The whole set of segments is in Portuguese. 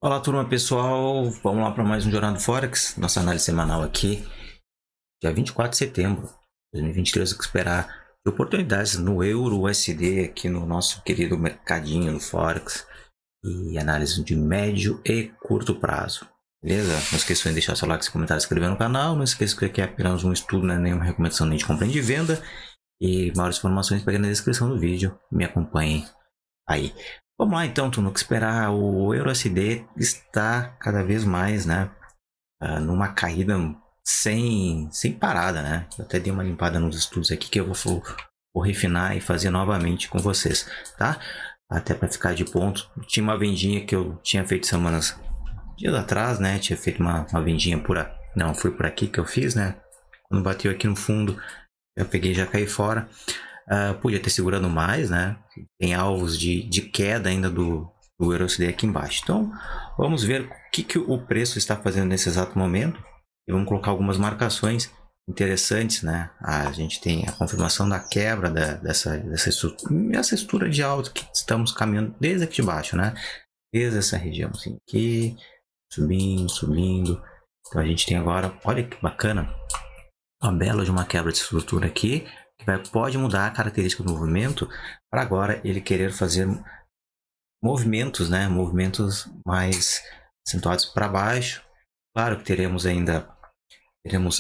Olá, turma, pessoal. Vamos lá para mais um Jornal do Forex. Nossa análise semanal aqui, dia 24 de setembro de 2023. O que esperar de oportunidades no Euro USD aqui no nosso querido mercadinho do Forex e análise de médio e curto prazo. Beleza? Não esqueça de deixar seu like, seu comentário, se inscrever no canal. Não esqueça que aqui é apenas um estudo, não é nenhuma recomendação nem de compra nem de venda. E maiores informações peguem na descrição do vídeo. Me acompanhem aí. Vamos lá então, turma, o que esperar? O EURUSD está cada vez mais, né, numa caída sem parada, né? Eu até dei uma limpada nos estudos aqui que eu vou refinar e fazer novamente com vocês, tá? Até para ficar de ponto. Tinha uma vendinha que eu tinha feito dias atrás, né? Tinha feito uma vendinha não, foi por aqui que eu fiz, né? Quando bateu aqui no fundo, eu peguei e já caí fora. Podia ter segurando mais, né? Tem alvos de queda ainda do EURUSD aqui embaixo. Então, vamos ver o que o preço está fazendo nesse exato momento. E vamos colocar algumas marcações interessantes, né? A gente tem a confirmação da quebra dessa estrutura de alta que estamos caminhando desde aqui de baixo, né? Desde essa região assim, aqui, subindo, subindo. Então a gente tem agora, olha que bacana, uma bela de uma quebra de estrutura aqui, que pode mudar a característica do movimento para agora ele querer fazer movimentos, né? Movimentos mais acentuados para baixo. Claro que teremos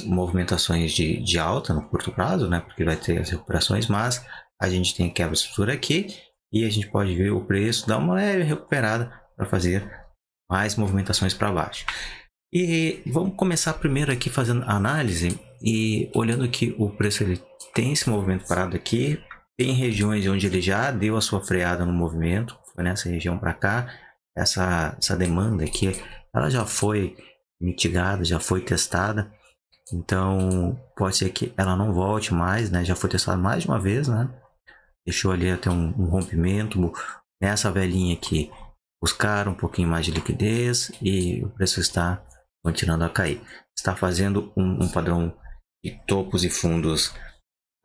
movimentações de alta no curto prazo, né? Porque vai ter as recuperações, mas a gente tem quebra de estrutura aqui e a gente pode ver o preço dar uma leve recuperada para fazer mais movimentações para baixo. E vamos começar primeiro aqui fazendo a análise e olhando que o preço ele tem esse movimento parado aqui, tem regiões onde ele já deu a sua freada no movimento, foi nessa região para cá, essa demanda aqui, ela já foi mitigada, já foi testada, então pode ser que ela não volte mais, né? Já foi testada mais de uma vez, né? Deixou ali até um rompimento nessa velhinha aqui, buscar um pouquinho mais de liquidez e o preço está continuando a cair. Está fazendo um padrão de topos e fundos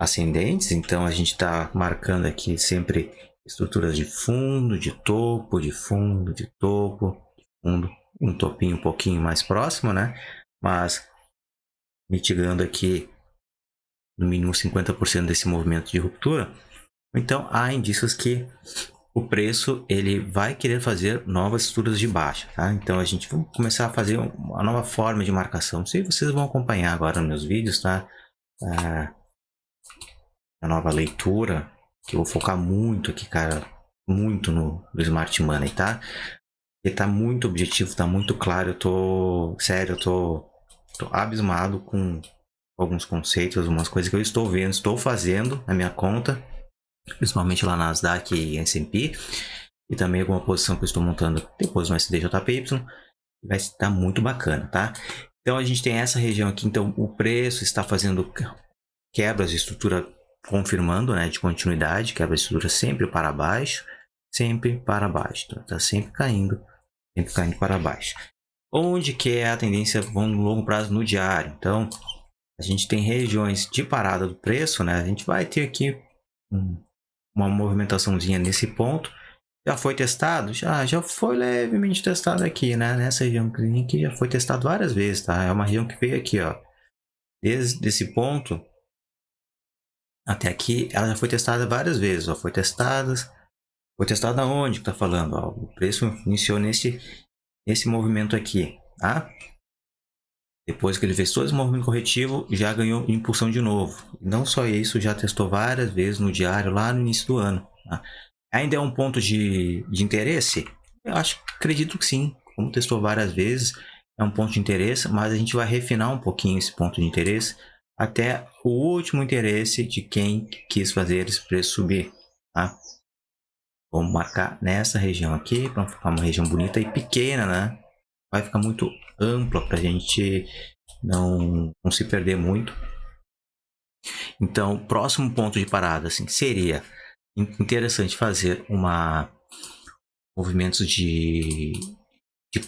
ascendentes, então a gente está marcando aqui sempre estruturas de fundo, de topo, de fundo, de topo, de fundo, um topinho um pouquinho mais próximo, né? Mas mitigando aqui no mínimo 50% desse movimento de ruptura. Então há indícios que o preço ele vai querer fazer novas estruturas de baixa, tá? Então a gente vai começar a fazer uma nova forma de marcação. Não sei se vocês vão acompanhar agora nos meus vídeos, tá? A nova leitura, que eu vou focar muito aqui, cara, muito no Smart Money, tá? Ele tá muito objetivo, tá muito claro. Eu tô abismado com alguns conceitos, algumas coisas que eu estou vendo, estou fazendo na minha conta, principalmente lá na Nasdaq e S&P. E também alguma posição que eu estou montando depois no SDJPY, vai estar muito bacana, tá? Então a gente tem essa região aqui, então o preço está fazendo quebras de estrutura, confirmando, né, de continuidade, quebra de estrutura sempre para baixo, então está sempre caindo para baixo. Onde que é a tendência no longo prazo no diário? Então a gente tem regiões de parada do preço, né? A gente vai ter aqui uma movimentaçãozinha nesse ponto. Já foi testado? Já foi levemente testado aqui, né? Nessa região aqui já foi testado várias vezes, tá? É uma região que veio aqui, ó. Desde esse ponto até aqui, ela já foi testada várias vezes, ó. Foi testada onde que tá falando? Ó, o preço iniciou nesse movimento aqui, tá? Depois que ele fez todo esse movimento corretivo, já ganhou impulsão de novo. E não só isso, já testou várias vezes no diário lá no início do ano, tá? Ainda é um ponto de interesse? Eu acredito que sim. Como testou várias vezes, é um ponto de interesse, mas a gente vai refinar um pouquinho esse ponto de interesse até o último interesse de quem quis fazer esse preço subir, tá? Vamos marcar nessa região aqui, para ficar uma região bonita e pequena, né? Vai ficar muito ampla para a gente não se perder muito. Então, próximo ponto de parada assim, seria interessante fazer movimentos de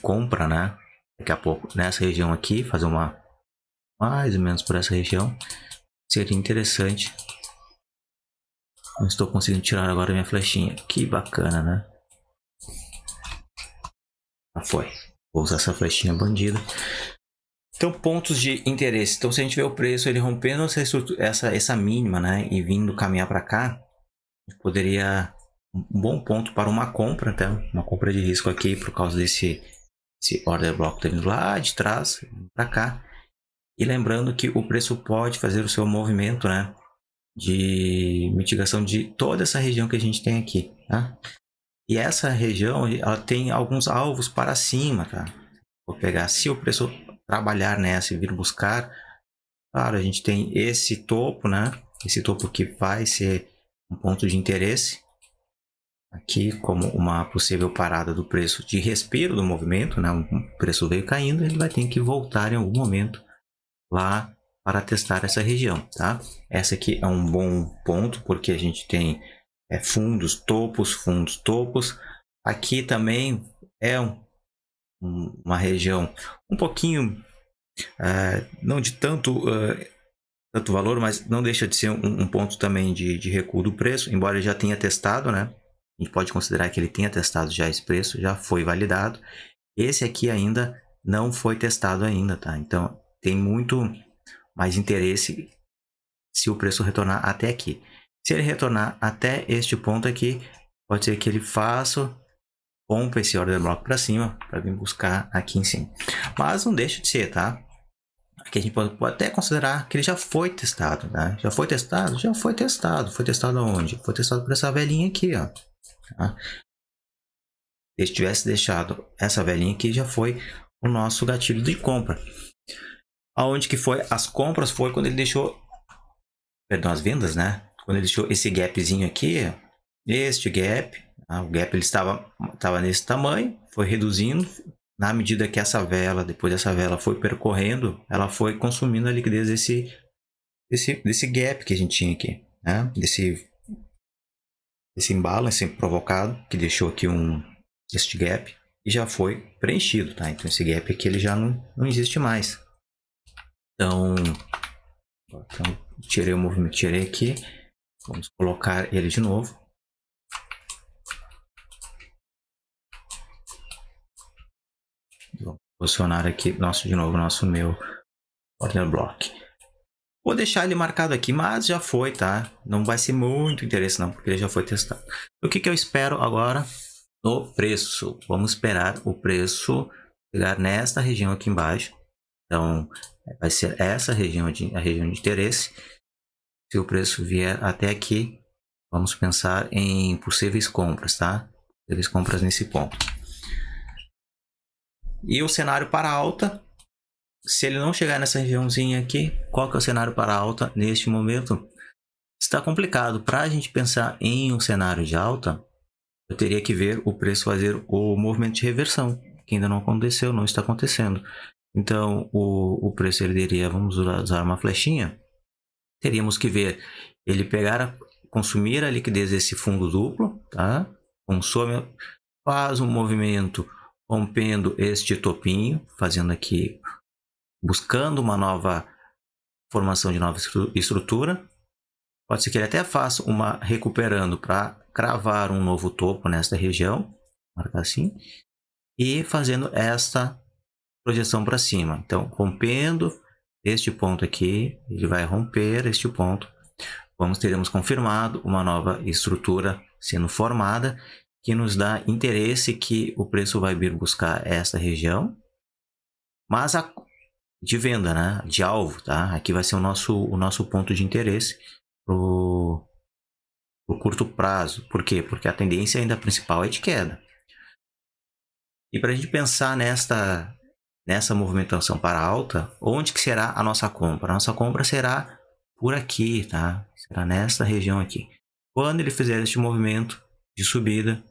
compra, né? Daqui a pouco nessa região aqui, fazer uma mais ou menos por essa região, seria interessante. Não estou conseguindo tirar agora minha flechinha, que bacana, né? Já foi. Vou usar essa flechinha bandida. Então, pontos de interesse. Então, se a gente vê o preço ele rompendo essa mínima, né, e vindo caminhar para cá, a gente poderia um bom ponto para uma compra, até uma compra de risco aqui por causa desse order block tá vindo lá de trás para cá. E lembrando que o preço pode fazer o seu movimento, né, de mitigação de toda essa região que a gente tem aqui, tá? E essa região, ela tem alguns alvos para cima, tá? Vou pegar, se o preço trabalhar nessa e vir buscar, claro, a gente tem esse topo, né? Esse topo que vai ser um ponto de interesse aqui como uma possível parada do preço de respiro do movimento, né? O preço veio caindo, ele vai ter que voltar em algum momento lá para testar essa região, tá? Essa aqui é um bom ponto porque a gente tem fundos, topos. Aqui também é uma região um pouquinho não de tanto valor, mas não deixa de ser um ponto também de recuo do preço, embora ele já tenha testado, né? A gente pode considerar que ele tenha testado já esse preço, já foi validado. Esse aqui ainda não foi testado ainda, tá? Então tem muito mais interesse se o preço retornar até aqui. Se ele retornar até este ponto aqui, pode ser que ele faça, rompa esse order block para cima, para vir buscar aqui em cima. Mas não deixa de ser, tá? Aqui a gente pode até considerar que ele já foi testado, tá? Já foi testado? Já foi testado. Foi testado aonde? Foi testado por essa velhinha aqui, ó. Tá? Se ele tivesse deixado essa velhinha aqui, já foi o nosso gatilho de compra. Aonde que foi as compras? Foi quando ele deixou, perdão, as vendas, né? Quando ele deixou esse gapzinho aqui, este gap, o gap ele estava nesse tamanho, foi reduzindo, na medida que essa vela, depois dessa vela foi percorrendo, ela foi consumindo a liquidez desse gap que a gente tinha aqui, né? Desse imbalance provocado, que deixou aqui este gap, e já foi preenchido, tá? Então esse gap aqui ele já não existe mais. Então tirei o movimento, tirei aqui, vamos colocar ele de novo. Vou posicionar aqui de novo meu order block. Vou deixar ele marcado aqui, mas já foi, tá? Não vai ser muito interesse não, porque ele já foi testado. O que eu espero agora no preço? Vamos esperar o preço chegar nesta região aqui embaixo. Então, vai ser essa região a região de interesse. Se o preço vier até aqui, vamos pensar em possíveis compras, tá? Possíveis compras nesse ponto. E o cenário para alta, se ele não chegar nessa regiãozinha aqui, qual que é o cenário para alta neste momento? Está complicado. Para a gente pensar em um cenário de alta, eu teria que ver o preço fazer o movimento de reversão, que ainda não aconteceu, não está acontecendo. Então, o preço ele iria, vamos usar uma flechinha, teríamos que ver ele consumir a liquidez desse fundo duplo, tá? Consome, faz um movimento rompendo este topinho, fazendo aqui, buscando uma nova formação de nova estrutura. Pode ser que ele até faça uma recuperando para cravar um novo topo nesta região, marcar assim, e fazendo esta projeção para cima. Então, rompendo este ponto aqui, ele vai romper este ponto. Teremos confirmado uma nova estrutura sendo formada, que nos dá interesse que o preço vai vir buscar esta região, mas de venda, né? De alvo, tá? Aqui vai ser o nosso ponto de interesse pro curto prazo. Por quê? Porque a tendência ainda principal é de queda. E para a gente pensar nessa movimentação para alta, onde que será a nossa compra? A nossa compra será por aqui, tá? Será nesta região aqui. Quando ele fizer este movimento de subida,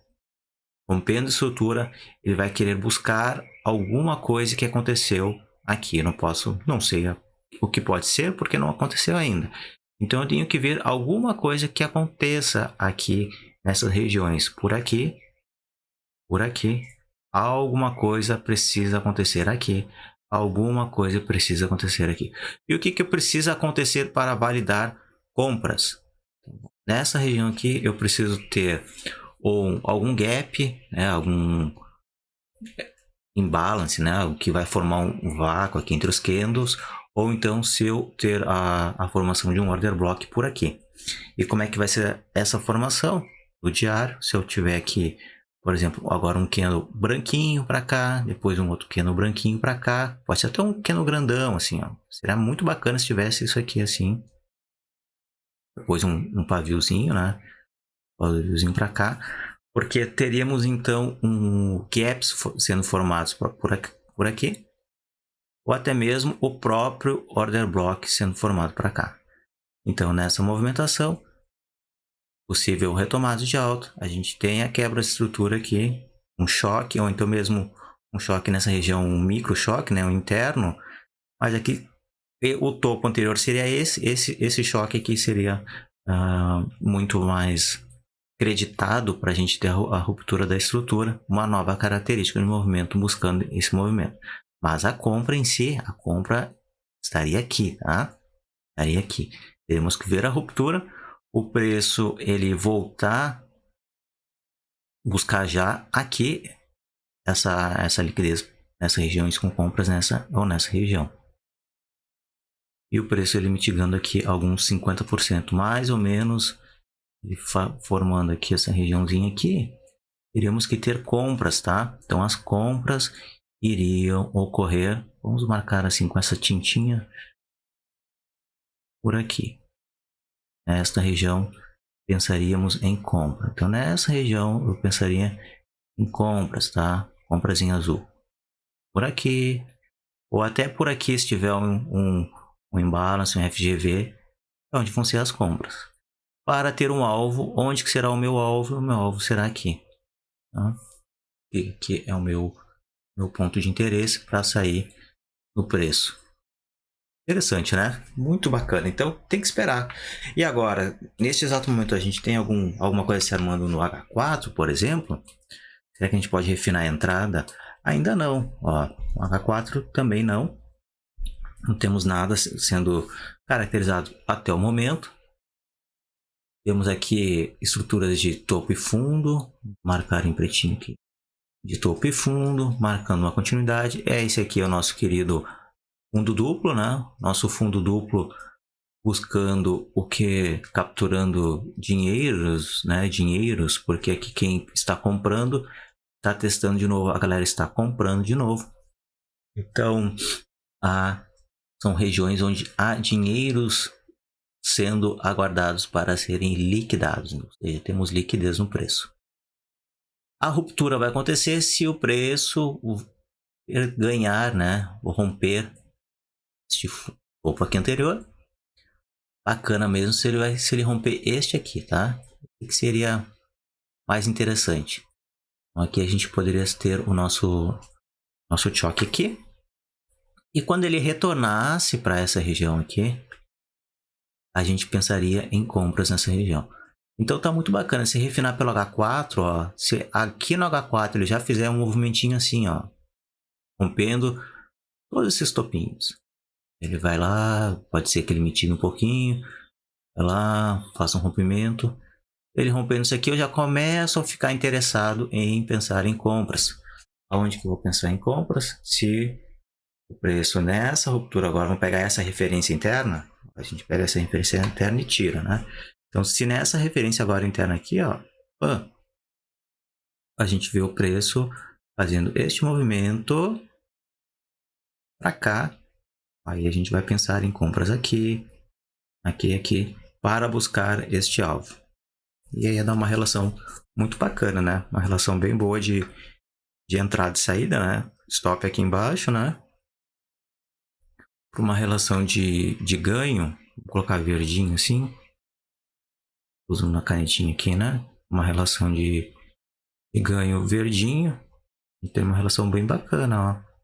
rompendo a estrutura, ele vai querer buscar alguma coisa que aconteceu aqui. Eu não sei o que pode ser, porque não aconteceu ainda. Então eu tenho que ver alguma coisa que aconteça aqui nessas regiões, por aqui, alguma coisa precisa acontecer aqui, alguma coisa precisa acontecer aqui. E o que precisa acontecer para validar compras? Nessa região aqui eu preciso ter ou algum gap, né, imbalance, né? O que vai formar um vácuo aqui entre os candles, ou então se eu ter a formação de um order block por aqui. E como é que vai ser essa formação do diário? Se eu tiver aqui, por exemplo, agora um candle branquinho para cá, depois um outro candle branquinho para cá, pode ser até um candle grandão, assim, ó. Seria muito bacana se tivesse isso aqui assim. Depois um paviozinho, né? Paviozinho para cá, porque teríamos então gaps sendo formados por aqui, ou até mesmo o próprio order block sendo formado para cá. Então, nessa movimentação, possível retomada de alta, a gente tem a quebra de estrutura aqui, um choque, ou então mesmo um choque nessa região, um micro choque, né, um interno, mas aqui o topo anterior seria esse choque aqui seria muito mais creditado para a gente ter a ruptura da estrutura, uma nova característica de movimento buscando esse movimento. Mas a compra em si, a compra estaria aqui, tá? Estaria aqui. Temos que ver a ruptura, o preço ele voltar, buscar já aqui essa liquidez nessa região, com compras nessa ou nessa região. E o preço ele mitigando aqui alguns 50%, mais ou menos, formando aqui essa regiãozinha aqui, teríamos que ter compras, tá? Então as compras iriam ocorrer, vamos marcar assim com essa tintinha por aqui. Nesta região pensaríamos em compra. Então nessa região eu pensaria em compras, tá? Compras em azul. Por aqui, ou até por aqui se tiver um imbalance, um FGV, é onde vão ser as compras. Para ter um alvo, onde que será o meu alvo? O meu alvo será aqui. Tá? Que é o meu ponto de interesse para sair no preço. Interessante, né? Muito bacana. Então tem que esperar. E agora, neste exato momento, a gente tem alguma coisa se armando no H4, por exemplo? Será que a gente pode refinar a entrada? Ainda não. Ó, no H4 também não. Não temos nada sendo caracterizado até o momento. Temos aqui estruturas de topo e fundo. Marcar em pretinho aqui. De topo e fundo, marcando uma continuidade. Esse aqui é o nosso querido fundo duplo, né? Nosso fundo duplo buscando o que? Capturando dinheiros, né? Dinheiros, porque aqui quem está comprando está testando de novo, a galera está comprando de novo. Então, são regiões onde há dinheiros sendo aguardados para serem liquidados, ou seja, temos liquidez no preço. A ruptura vai acontecer se o preço ganhar, né, ou romper este topo aqui anterior. Bacana mesmo se ele romper este aqui, tá? O que seria mais interessante? Então, aqui a gente poderia ter o nosso choque aqui. E quando ele retornasse para essa região aqui, a gente pensaria em compras nessa região. Então tá muito bacana. Se refinar pelo H4, ó, se aqui no H4 ele já fizer um movimentinho assim, ó, rompendo todos esses topinhos, ele vai lá, pode ser que ele mitigue um pouquinho, vai lá, faça um rompimento. Ele rompendo isso aqui, eu já começo a ficar interessado em pensar em compras. Aonde que eu vou pensar em compras? Se o preço nessa ruptura, agora vamos pegar essa referência interna, a gente pega essa referência interna e tira, né? Então, se nessa referência agora interna aqui, ó, a gente vê o preço fazendo este movimento para cá, aí a gente vai pensar em compras aqui, aqui, para buscar este alvo. E aí dá uma relação muito bacana, né? Uma relação bem boa de entrada e saída, né? Stop aqui embaixo, né? Para uma relação de ganho, vou colocar verdinho assim, usando uma canetinha aqui, né? Uma relação de ganho verdinho, e tem uma relação bem bacana, ó.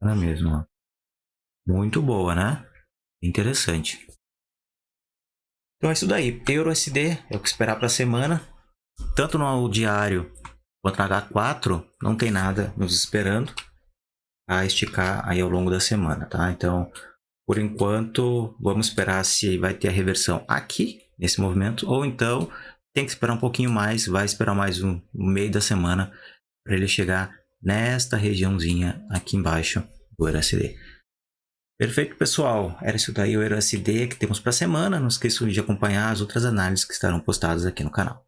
Não é mesmo, ó. Muito boa, né? Interessante. Então é isso daí. EURUSD é o que esperar para a semana. Tanto no diário quanto no H4, não tem nada nos esperando a esticar aí ao longo da semana, tá? Então, por enquanto, vamos esperar se vai ter a reversão aqui, nesse movimento, ou então tem que esperar um pouquinho mais, vai esperar mais um meio da semana para ele chegar nesta regiãozinha aqui embaixo do EURUSD. Perfeito, pessoal. Era isso daí o EURUSD que temos para a semana. Não esqueçam de acompanhar as outras análises que estarão postadas aqui no canal.